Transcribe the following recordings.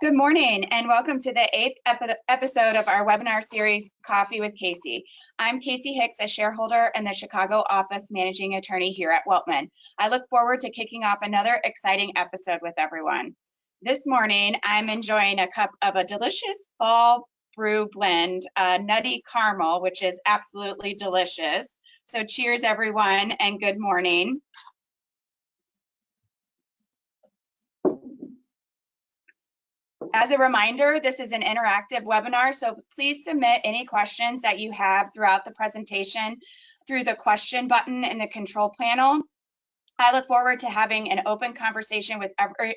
Good morning and welcome to the 8th episode of our webinar series, Coffee with Casey. I'm Casey Hicks, a shareholder and the Chicago office managing attorney here at Weltman. I look forward to kicking off another exciting episode with everyone. This morning, I'm enjoying a cup of a delicious fall brew blend, nutty caramel, which is absolutely delicious. So cheers everyone and good morning. As a reminder, this is an interactive webinar, so please submit any questions that you have throughout the presentation through the question button in the control panel. I look forward to having an open conversation with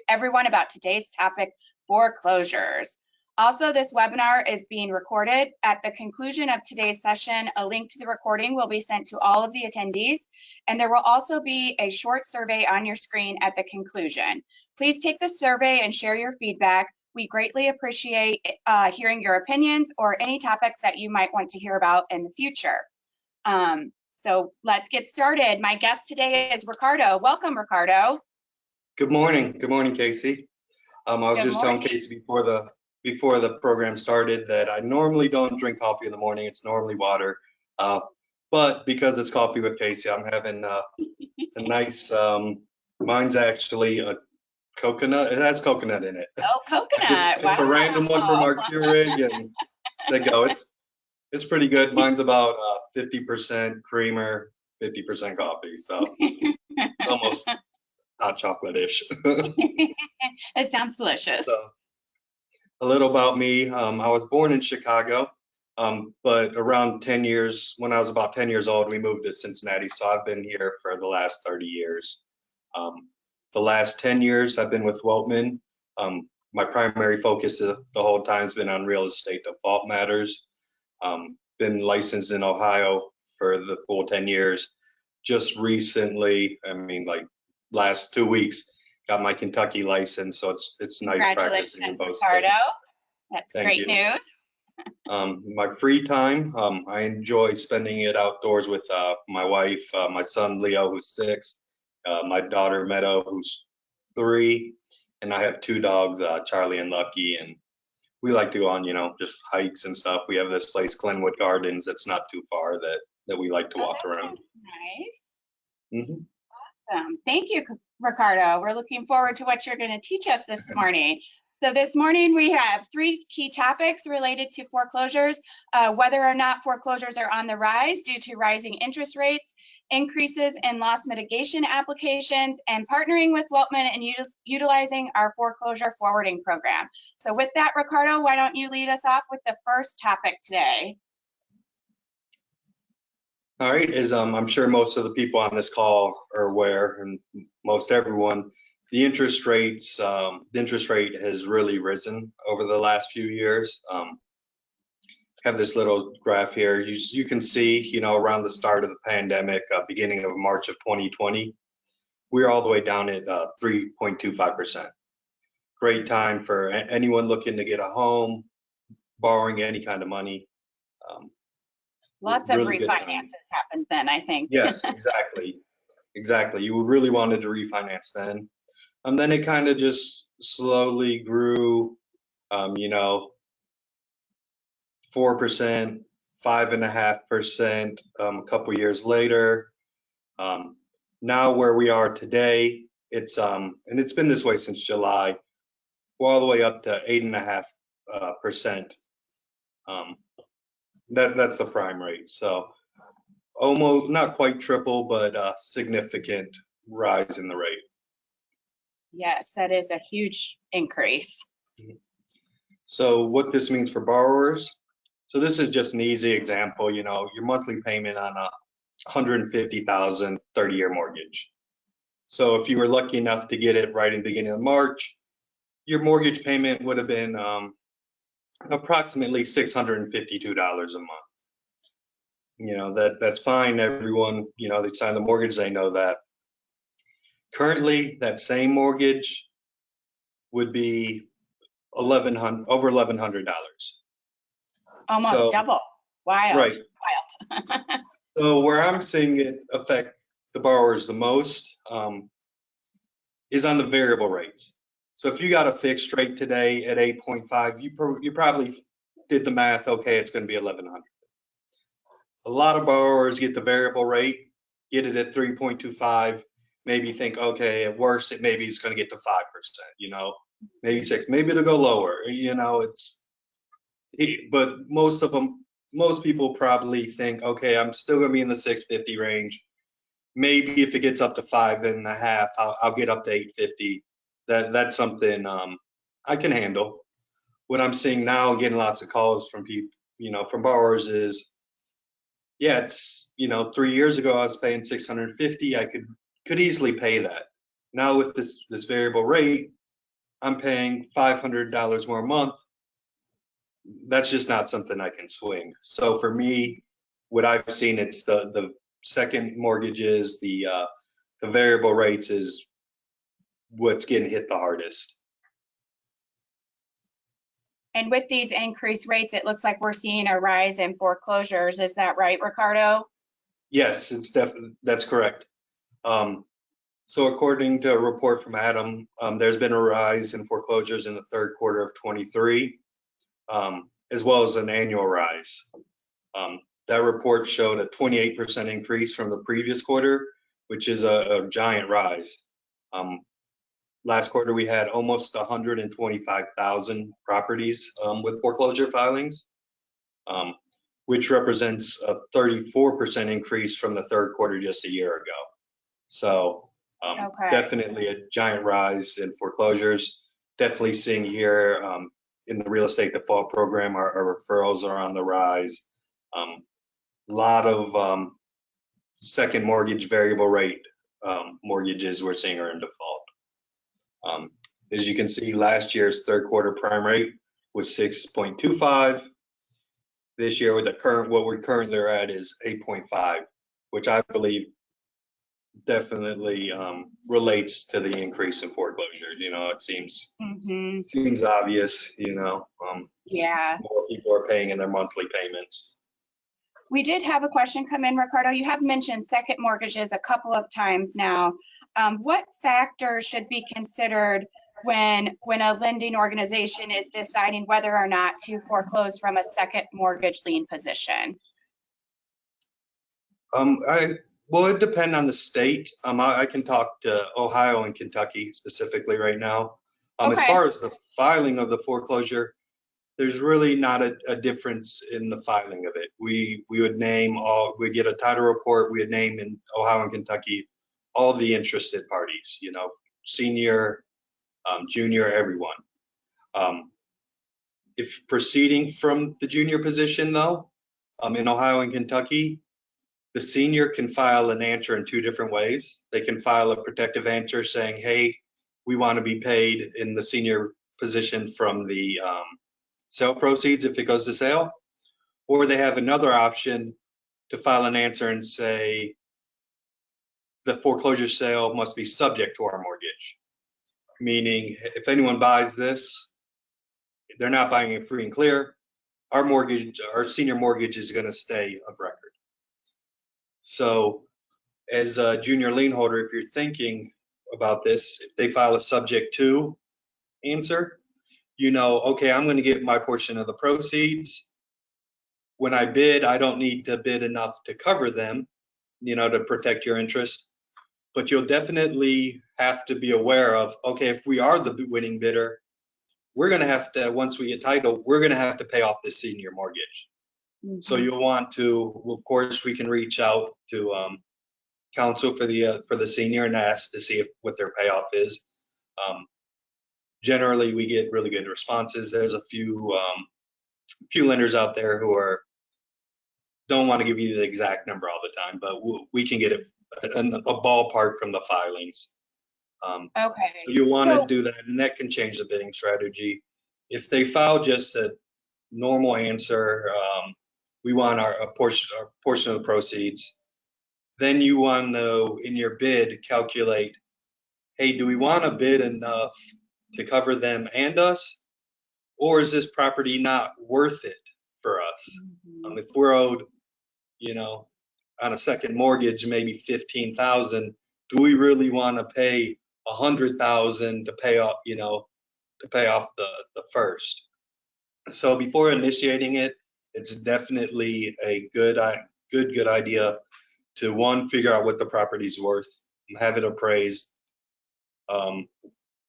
everyone about today's topic, foreclosures. Also, this webinar is being recorded. At the conclusion of today's session, a link to the recording will be sent to all of the attendees, and there will also be a short survey on your screen at the conclusion. Please take the survey and share your feedback. We greatly appreciate hearing your opinions or any topics that you might want to hear about in the future. So let's get started. My guest today is Ricardo. Welcome, Ricardo. Good morning. Good morning, Casey. I was just telling Casey before the program started that I normally don't drink coffee in the morning. It's normally water. But because it's Coffee with Casey, I'm having a nice, mine's actually a coconut. It has coconut in it. Oh, coconut. Wow. A random one from our Keurig, and they go. It's pretty good. Mine's about 50% creamer, 50% coffee. So almost hot chocolate-ish. It sounds delicious. So, a little about me. I was born in Chicago, but around 10 years, when I was about 10 years old, we moved to Cincinnati. So I've been here for the last 30 years. The last 10 years I've been with Weltman. My primary focus the whole time has been on real estate default matters. Been licensed in Ohio for the full 10 years. Just recently, I mean, like last 2 weeks, got my Kentucky license. So it's nice practicing in both Ricardo. states. That's great news. My free time, I enjoy spending it outdoors with my wife, my son Leo, who's 6, my daughter Meadow, who's 3, and I have 2 dogs, Charlie and Lucky, and we like to go on, just hikes and stuff. We have this place, Glenwood Gardens, that's not too far that we like to walk around. Nice. Awesome. Thank you, Ricardo. We're looking forward to what you're going to teach us this morning. So this morning we have 3 key topics related to foreclosures, whether or not foreclosures are on the rise due to rising interest rates, increases in loss mitigation applications, and partnering with Weltman and utilizing our foreclosure forwarding program. So with that, Ricardo, why don't you lead us off with the first topic today? All right, as I'm sure most of the people on this call are aware, and most everyone, the interest rate has really risen over the last few years. Have this little graph here. You can see, around the start of the pandemic, beginning of March of 2020, we're all the way down at 3.25%. Great time for anyone looking to get a home, borrowing any kind of money. Lots of refinances happened then, I think. Yes, exactly. You really wanted to refinance then. And then it kind of just slowly grew, 4%, 5.5%, a couple years later. Now where we are today, it's and it's been this way since July, we're all the way up to 8.5%. That's the prime rate. So almost not quite triple, but a significant rise in the rate. Yes, that is a huge increase. So what this means for borrowers. So this is just an easy example, your monthly payment on a $150,000 30-year mortgage. So if you were lucky enough to get it right in the beginning of March, your mortgage payment would have been approximately $652 a month. That's fine. Everyone, they sign the mortgage, they know that. Currently, that same mortgage would be over $1,100. Almost double. Wild. Right. Wild. So where I'm seeing it affect the borrowers the most is on the variable rates. So if you got a fixed rate today at 8.5, you probably did the math. Okay, it's going to be 1,100. A lot of borrowers get the variable rate, get it at 3.25, maybe think, okay, at worst, maybe it's going to get to 5%, maybe 6, maybe it'll go lower, but most people probably think, okay, I'm still going to be in the 650 range. Maybe if it gets up to 5.5, I'll get up to 850. That's something I can handle. What I'm seeing now, getting lots of calls from people, from borrowers is, yeah, it's 3 years ago I was paying 650. I could easily pay that. Now with this variable rate, I'm paying $500 more a month. That's just not something I can swing. So for me, what I've seen, it's the second mortgages, the variable rates is what's getting hit the hardest. And with these increased rates, it looks like we're seeing a rise in foreclosures. Is that right, Ricardo? Yes, that's correct. So according to a report from Adam, there's been a rise in foreclosures in the third quarter of 23, as well as an annual rise. That report showed a 28% increase from the previous quarter, which is a giant rise. Last quarter, we had almost 125,000 properties with foreclosure filings, which represents a 34% increase from the third quarter just a year ago. So definitely a giant rise in foreclosures. Definitely seeing here in the real estate default program, our referrals are on the rise. A lot of second mortgage variable rate mortgages we're seeing are in default. As you can see, last year's third quarter prime rate was 6.25. This year, with what we currently are at is 8.5, which I believe definitely relates to the increase in foreclosures. It seems obvious. Yeah. More people are paying in their monthly payments. We did have a question come in, Ricardo. You have mentioned second mortgages a couple of times now. What factors should be considered when a lending organization is deciding whether or not to foreclose from a second mortgage lien position? Well, it depends on the state. I can talk to Ohio and Kentucky specifically right now. As far as the filing of the foreclosure, there's really not a difference in the filing of it. We would name we get a title report, we would name in Ohio and Kentucky all the interested parties, senior, junior, everyone. If proceeding from the junior position though, in Ohio and Kentucky, the senior can file an answer in two different ways. They can file a protective answer saying, hey, we want to be paid in the senior position from the sale proceeds if it goes to sale. Or they have another option to file an answer and say, the foreclosure sale must be subject to our mortgage. Meaning, if anyone buys this, they're not buying it free and clear. Our senior mortgage is going to stay of record. So as a junior lien holder, if you're thinking about this, if they file a subject to answer, okay, I'm going to get my portion of the proceeds. When I bid, I don't need to bid enough to cover them, to protect your interest. But you'll definitely have to be aware of, okay, if we are the winning bidder, we're going to have to, once we get title, we're going to have to pay off the senior mortgage. So you'll want to, of course, we can reach out to counsel for the senior and ask to see what their payoff is. Generally, we get really good responses. There's a few lenders out there who don't want to give you the exact number all the time, but we can get a ballpark from the filings. Okay. So you want to do that, and that can change the bidding strategy. If they file just a normal answer, we want a portion of the proceeds. Then you want to, in your bid, calculate, hey, do we want to bid enough to cover them and us? Or is this property not worth it for us? If we're owed, on a second mortgage, maybe $15,000, do we really want to pay $100,000 to pay off, to pay off the first. So before initiating it, it's definitely a good idea to, one, figure out what the property's worth, have it appraised.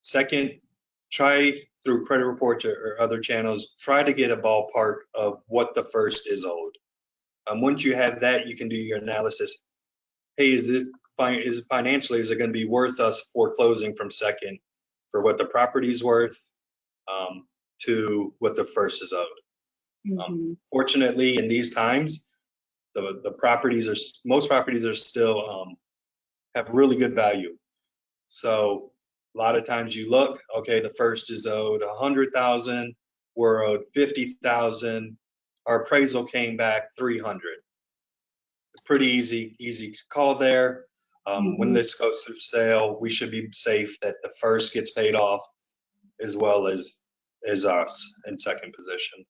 Second, try through credit reports or other channels, try to get a ballpark of what the first is owed. Once you have that, you can do your analysis. Hey, is it financially, is it going to be worth us foreclosing from second for what the property's worth to what the first is owed? Fortunately, in these times, the properties are, most properties are still have really good value. So a lot of times you look, okay, the first is owed 100,000, we're owed 50,000. Our appraisal came back 300. Pretty easy call there. When this goes through sale, we should be safe that the first gets paid off as well as us in second position.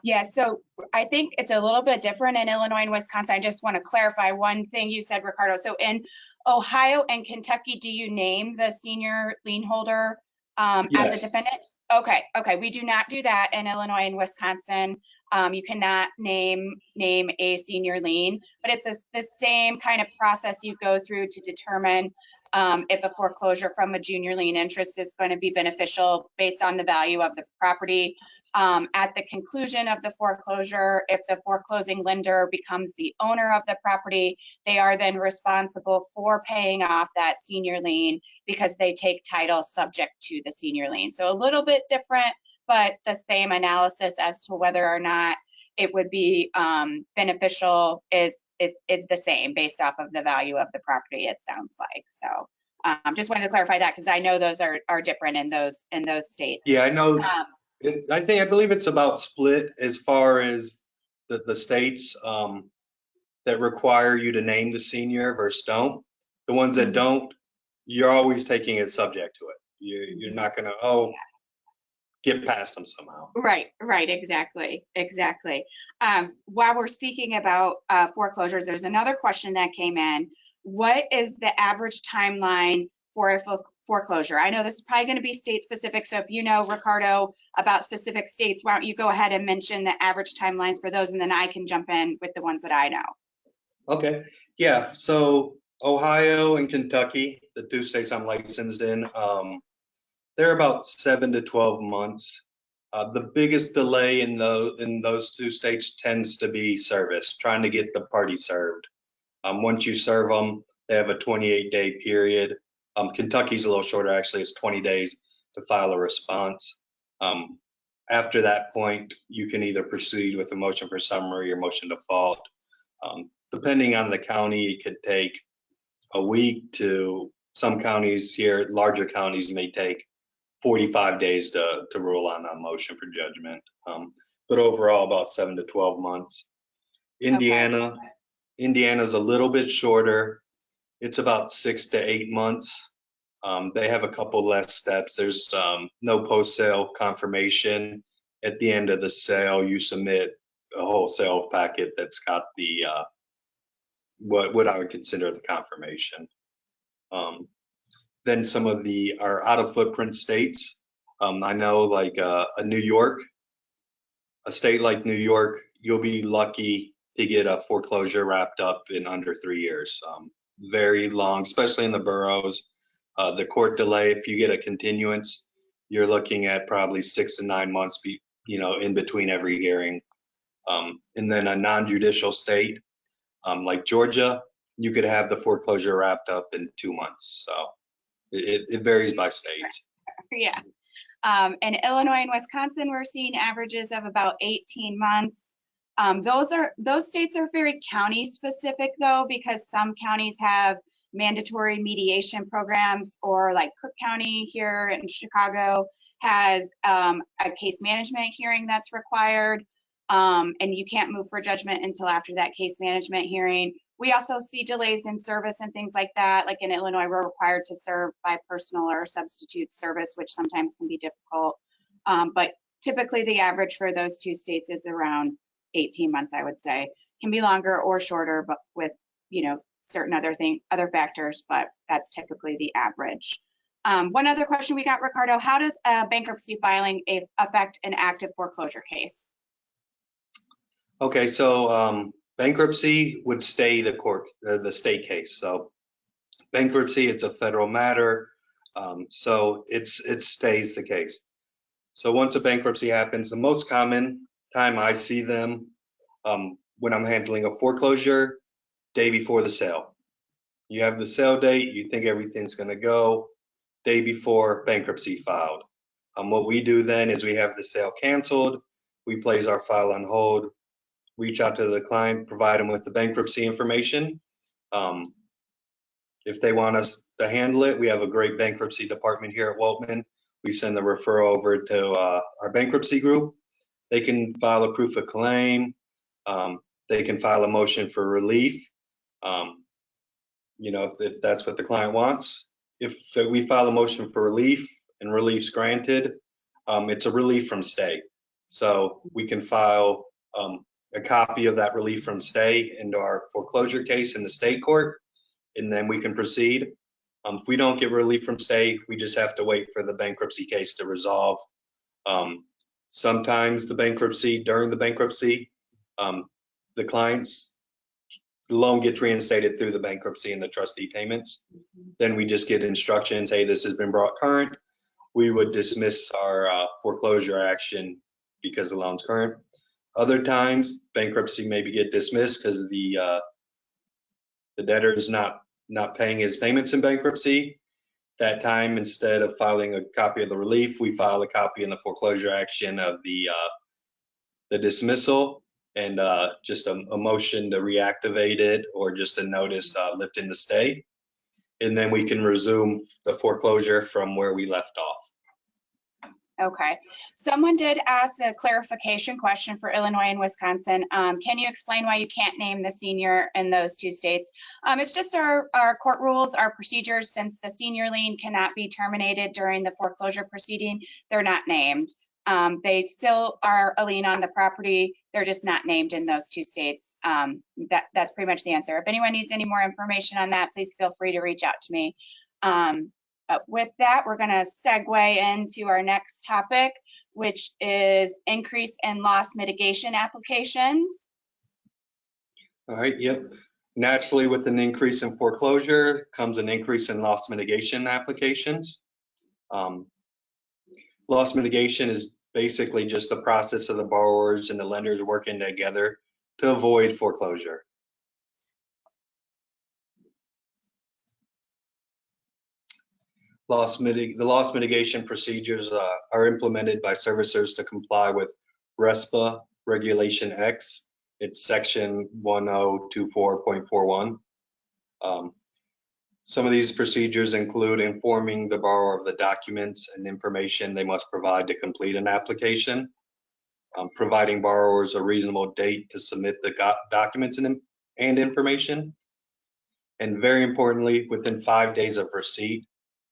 Yeah, so I think it's a little bit different in Illinois and Wisconsin. I just want to clarify one thing you said, Ricardo. So in Ohio and Kentucky, do you name the senior lien holder as a defendant? Okay. We do not do that in Illinois and Wisconsin. You cannot name a senior lien, but it's the same kind of process you go through to determine if a foreclosure from a junior lien interest is going to be beneficial based on the value of the property. At the conclusion of the foreclosure, if the foreclosing lender becomes the owner of the property, they are then responsible for paying off that senior lien because they take title subject to the senior lien. So a little bit different, but the same analysis as to whether or not it would be beneficial is the same based off of the value of the property, it sounds like. So just wanted to clarify that because I know those are different in those states. Yeah, I know. I believe it's about split as far as the states that require you to name the senior versus don't. The ones that don't, you're always taking it subject to it. You're not going to, get past them somehow. Right, exactly. While we're speaking about foreclosures, there's another question that came in. What is the average timeline for a foreclosure? I know this is probably going to be state specific, so if you know, Ricardo, about specific states, why don't you go ahead and mention the average timelines for those, and then I can jump in with the ones that I know. Okay, yeah, so Ohio and Kentucky, the two states I'm licensed in, they're about 7 to 12 months. The biggest delay in those two states tends to be service, trying to get the party served. Once you serve them, they have a 28-day period. Kentucky's a little shorter, actually. It's 20 days to file a response. After that point, you can either proceed with a motion for summary or motion default. Depending on the county, it could take a week to some counties here, larger counties may take 45 days to rule on a motion for judgment. But overall, about 7 to 12 months. Indiana's a little bit shorter. It's about 6 to 8 months. They have a couple less steps. There's no post-sale confirmation. At the end of the sale, you submit a wholesale packet that's got the what I would consider the confirmation. Then some of our out-of-footprint states. I know, like New York, a state like New York, you'll be lucky to get a foreclosure wrapped up in under 3 years. Very long, especially in the boroughs. The court delay, if you get a continuance, you're looking at probably 6 to 9 months, in between every hearing. And then a non-judicial state like Georgia, you could have the foreclosure wrapped up in 2 months. So it varies by state. Yeah. In Illinois and Wisconsin, we're seeing averages of about 18 months. Those states are very county specific though, because some counties have mandatory mediation programs, or like Cook County here in Chicago has a case management hearing that's required. And you can't move for judgment until after that case management hearing. We also see delays in service and things like that. Like in Illinois, we're required to serve by personal or substitute service, which sometimes can be difficult. But typically the average for those two states is around 18 months, I would say. Can be longer or shorter, but with, certain other factors, but that's typically the average. One other question we got, Ricardo, how does a bankruptcy filing affect an active foreclosure case? Okay, so bankruptcy would stay the state case. So bankruptcy, it's a federal matter, so it stays the case. So once a bankruptcy happens, the most common time I see them when I'm handling a foreclosure, day before the sale. You have the sale date, you think everything's going to go, day before bankruptcy filed. What we do then is we have the sale canceled, we place our file on hold, reach out to the client, provide them with the bankruptcy information. If they want us to handle it, we have a great bankruptcy department here at Weltman. We send the referral over to our bankruptcy group. They can file a proof of claim. They can file a motion for relief. You know, if that's what the client wants. If we file a motion for relief and relief's granted, it's a relief from stay. So we can file a copy of that relief from stay into our foreclosure case in the state court, and then we can proceed. If we don't get relief from stay, we just have to wait for the bankruptcy case to resolve. Sometimes during the bankruptcy, the client's loan gets reinstated through the bankruptcy and the trustee payments. Then we just get instructions, hey, this has been brought current. We would dismiss our foreclosure action because the loan's current. Other times, bankruptcy maybe get dismissed because the debtor is not paying his payments in bankruptcy. That time, instead of filing a copy of the relief, we file a copy in the foreclosure action of the dismissal, and just a motion to reactivate it, or just a notice lifting the stay. And then we can resume the foreclosure from where we left off. Okay. Someone did ask a clarification question for Illinois and Wisconsin. Can you explain why you can't name the senior in those two states? It's just our court rules, our procedures. Since the senior lien cannot be terminated during the foreclosure proceeding, they're not named. They still are a lien on the property. They're just not named in those two states. That's pretty much the answer. If anyone needs any more information on that, please feel free to reach out to me. With that, we're going to segue into our next topic, which is increase in loss mitigation applications. All right, yep. Naturally, with an increase in foreclosure comes an increase in loss mitigation applications. Loss mitigation is basically just the process of the borrowers and the lenders working together to avoid foreclosure. The loss mitigation procedures are implemented by servicers to comply with RESPA Regulation X. It's section 1024.41. Some of these procedures include informing the borrower of the documents and information they must provide to complete an application, providing borrowers a reasonable date to submit the documents and information, and very importantly, within 5 days of receipt,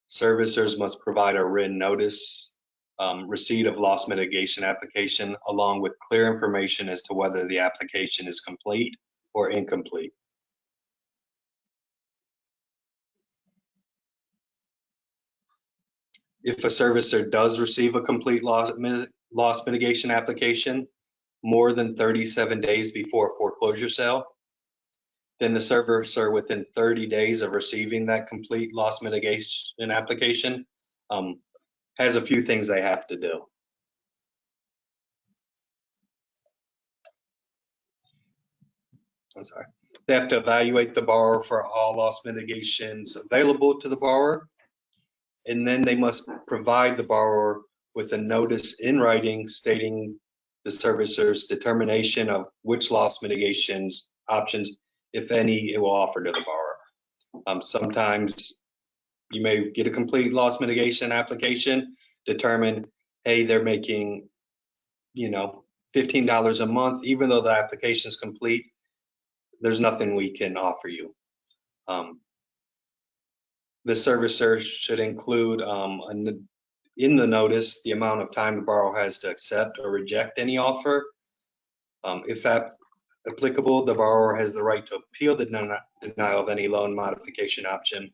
servicers must provide a written notice, receipt of loss mitigation application, along with clear information as to whether the application is complete or incomplete. If a servicer does receive a complete loss mitigation application more than 37 days before a foreclosure sale, then the servicer, within 30 days of receiving that complete loss mitigation application, has a few things they have to do. I'm sorry. They have to evaluate the borrower for all loss mitigations available to the borrower, and then they must provide the borrower with a notice in writing stating the servicer's determination of which loss mitigations options, if any, it will offer to the borrower. Sometimes you may get a complete loss mitigation application, determine, hey, they're making, $15 a month, even though the application is complete, there's nothing we can offer you. The servicer should include in the notice the amount of time the borrower has to accept or reject any offer. If applicable, the borrower has the right to appeal the denial of any loan modification option.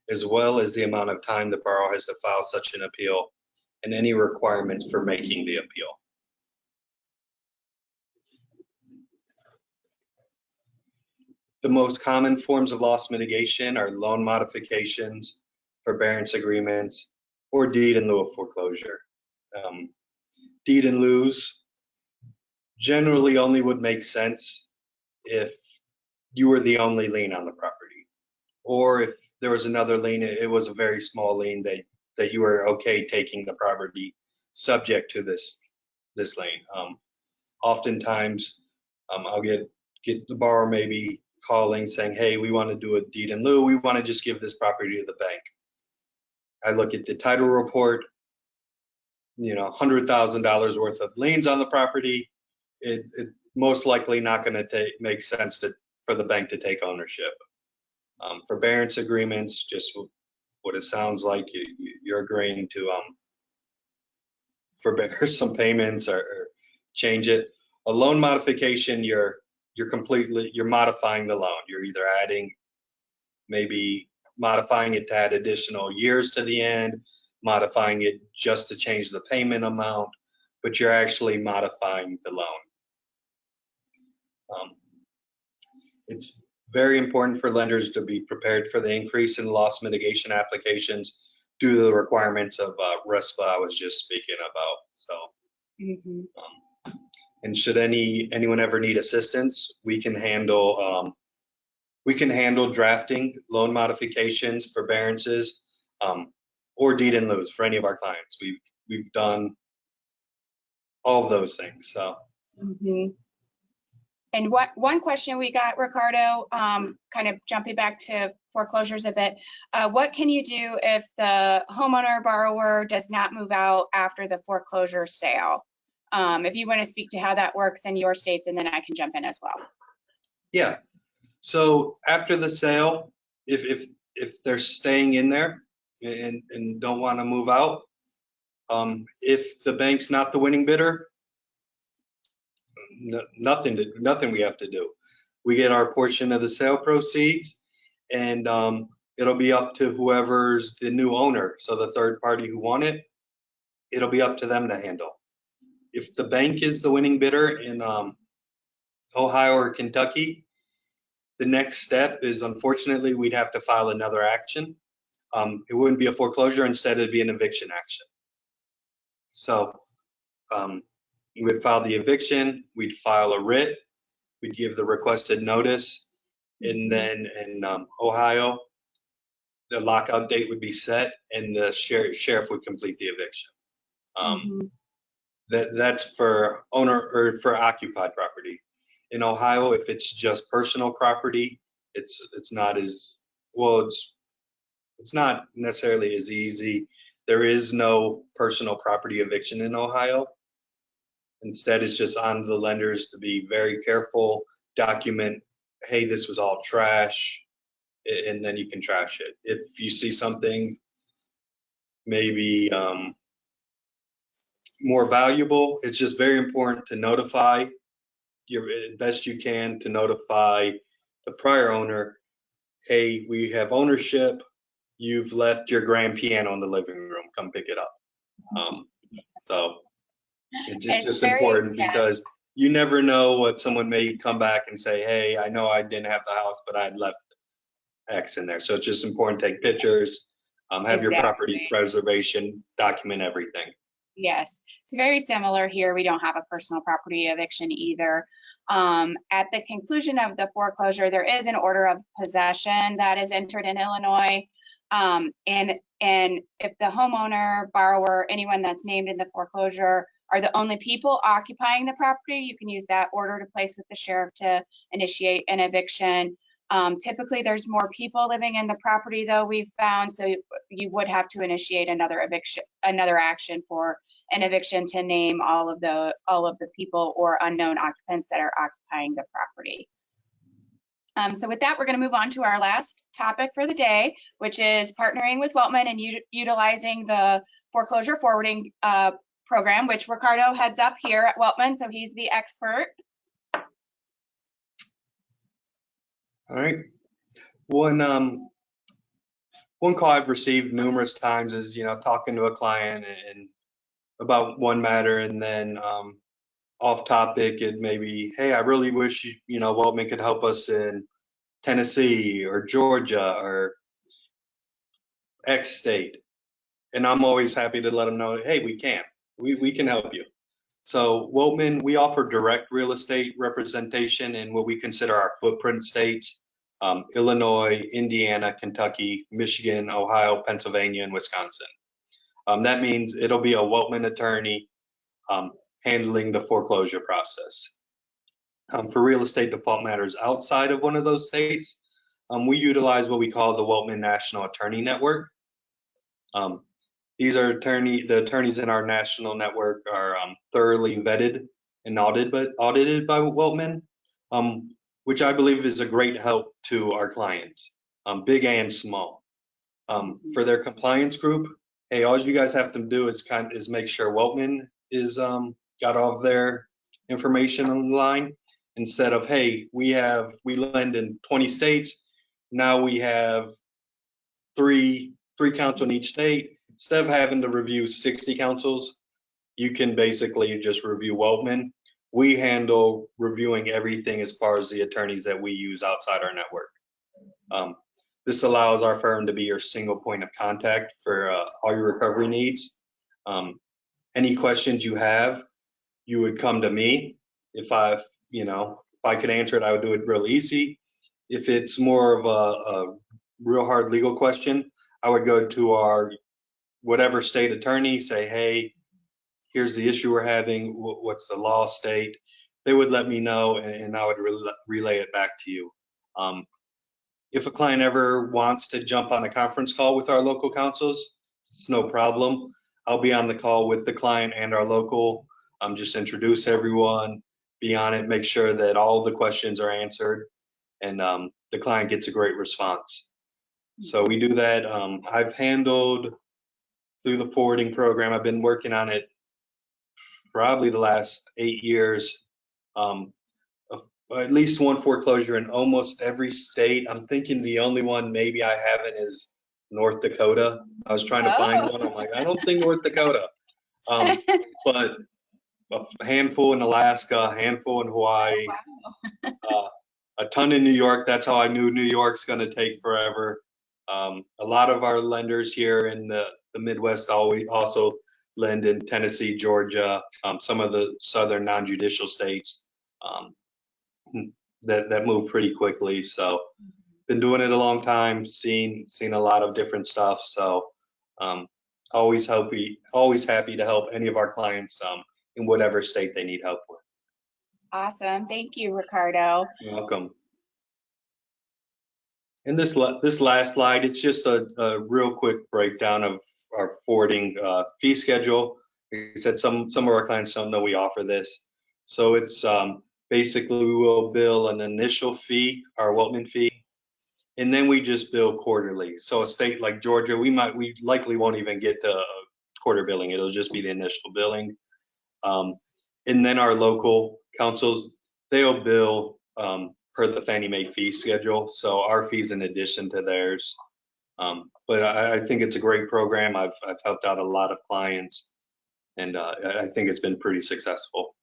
as well as the amount of time the borrower has to file such an appeal and any requirements for making the appeal. The most common forms of loss mitigation are loan modifications, forbearance agreements, or deed in lieu of foreclosure. Deed in lieus generally only would make sense if you were the only lien on the property, or if there was another lien, it was a very small lien that you were okay taking the property subject to this lien. Oftentimes, I'll get the borrower maybe calling saying, hey, we want to do a deed in lieu. We want to just give this property to the bank. I look at the title report, $100,000 worth of liens on the property. It most likely not going to make sense for the bank to take ownership. Forbearance agreements, just what it sounds like, you're agreeing to forbear some payments or change it. A loan modification, you're modifying the loan. You're either maybe modifying it to add additional years to the end, modifying it just to change the payment amount, but you're actually modifying the loan. It's very important for lenders to be prepared for the increase in loss mitigation applications due to the requirements of RESPA I was just speaking about. So, and should anyone ever need assistance, we can handle drafting loan modifications, forbearances, or deed in lieus for any of our clients. We've done all of those things. So. And one question we got, Ricardo, kind of jumping back to foreclosures a bit, what can you do if the homeowner borrower does not move out after the foreclosure sale? If you want to speak to how that works in your states, and then I can jump in as well. Yeah. So after the sale, if they're staying in there and don't want to move out, if the bank's not the winning bidder, nothing we have to do. We get our portion of the sale proceeds, and it'll be up to whoever's the new owner. So the third party who won it, it'll be up to them to handle. If the bank is the winning bidder in Ohio or Kentucky, the next step is, unfortunately, we'd have to file another action. It wouldn't be a foreclosure, instead it'd be an eviction action. So we would file the eviction, we'd file a writ, we'd give the requested notice, and then in Ohio, the lockout date would be set and the sheriff would complete the eviction. That's for owner or for occupied property. In Ohio, if it's just personal property, it's not as well. It's not necessarily as easy. There is no personal property eviction in Ohio. Instead, it's just on the lenders to be very careful, document, hey, this was all trash, and then you can trash it. If you see something maybe more valuable, it's just very important to notify best you can to notify the prior owner, hey, we have ownership, you've left your grand piano in the living room, come pick it up. So it's just important because you never know what someone may come back and say, hey, I know I didn't have the house, but I had left X in there. So it's just important to take pictures, have your property preservation, document everything. Yes, it's very similar here. We don't have a personal property eviction either. At the conclusion of the foreclosure, there is an order of possession that is entered in Illinois. And if the homeowner, borrower, anyone that's named in the foreclosure are the only people occupying the property, you can use that order to place with the sheriff to initiate an eviction. Typically, there's more people living in the property, though, we've found, so you would have to initiate another action for an eviction to name all of the people or unknown occupants that are occupying the property. So with that, we're going to move on to our last topic for the day, which is partnering with Weltman and utilizing the foreclosure forwarding program, which Ricardo heads up here at Weltman, so he's the expert. All right. One one call I've received numerous times is, talking to a client and about one matter, and then off topic, it may be, hey, I really wish, Weltman could help us in Tennessee or Georgia or X state. And I'm always happy to let them know, hey, we can. We can help you. So Weltman, we offer direct real estate representation in what we consider our footprint states, Illinois, Indiana, Kentucky, Michigan, Ohio, Pennsylvania, and Wisconsin. That means it'll be a Weltman attorney handling the foreclosure process. For real estate default matters outside of one of those states, we utilize what we call the Weltman National Attorney Network. These are the attorneys in our national network are thoroughly vetted and audited by Weltman, which I believe is a great help to our clients, big and small. For their compliance group, hey, all you guys have to do is make sure Weltman is got all of their information on the line, instead of, hey, we lend in 20 states, now we have three counsel in each state. Instead of having to review 60 counsels, you can basically just review Weltman. We handle reviewing everything as far as the attorneys that we use outside our network. This allows our firm to be your single point of contact for all your recovery needs. Any questions you have, you would come to me. If I could answer it, I would do it real easy. If it's more of a real hard legal question, I would go to our whatever state attorney, say, hey, here's the issue we're having, what's the law state? They would let me know, and I would relay it back to you. If a client ever wants to jump on a conference call with our local counsels, it's no problem. I'll be on the call with the client and our local, just introduce everyone, be on it, make sure that all the questions are answered, and the client gets a great response. So we do that. I've handled through the forwarding program, I've been working on it probably the last 8 years. At least one foreclosure in almost every state. I'm thinking the only one maybe I haven't is North Dakota. I was trying to find one. I'm like, I don't think North Dakota. But a handful in Alaska, a handful in Hawaii, a ton in New York. That's how I knew New York's going to take forever. A lot of our lenders here in the Midwest also lend in Tennessee, Georgia, some of the southern non-judicial states that move pretty quickly. So been doing it a long time, seen a lot of different stuff. So always happy to help any of our clients in whatever state they need help with. Awesome. Thank you, Ricardo. You're welcome. And this last slide, it's just a real quick breakdown of our forwarding fee schedule. Like I said, some of our clients don't know we offer this. So it's basically we will bill an initial fee, our Weltman fee, and then we just bill quarterly. So a state like Georgia, we likely won't even get to quarter billing. It'll just be the initial billing. And then our local councils, they'll bill per the Fannie Mae fee schedule. So our fees in addition to theirs. But I think it's a great program. I've helped out a lot of clients, and I think it's been pretty successful.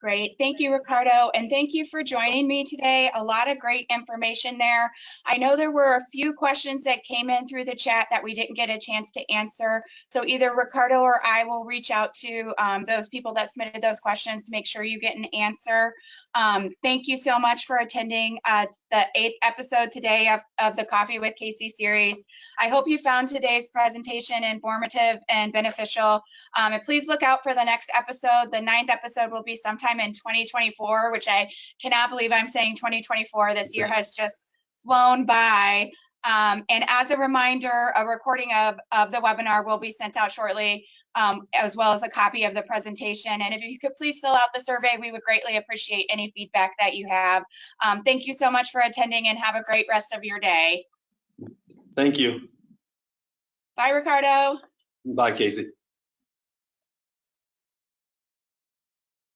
Great. Thank you, Ricardo. And thank you for joining me today. A lot of great information there. I know there were a few questions that came in through the chat that we didn't get a chance to answer. So either Ricardo or I will reach out to those people that submitted those questions to make sure you get an answer. Thank you so much for attending the 8th episode today of the Coffee with Casey series. I hope you found today's presentation informative and beneficial. And please look out for the next episode. The 9th episode will be sometime in 2024, which I cannot believe I'm saying 2024. This year has just flown by. And as a reminder, a recording of the webinar will be sent out shortly, as well as a copy of the presentation. And if you could please fill out the survey, we would greatly appreciate any feedback that you have. Thank you so much for attending, and have a great rest of your day. Thank you. Bye, Ricardo. Bye, Casey.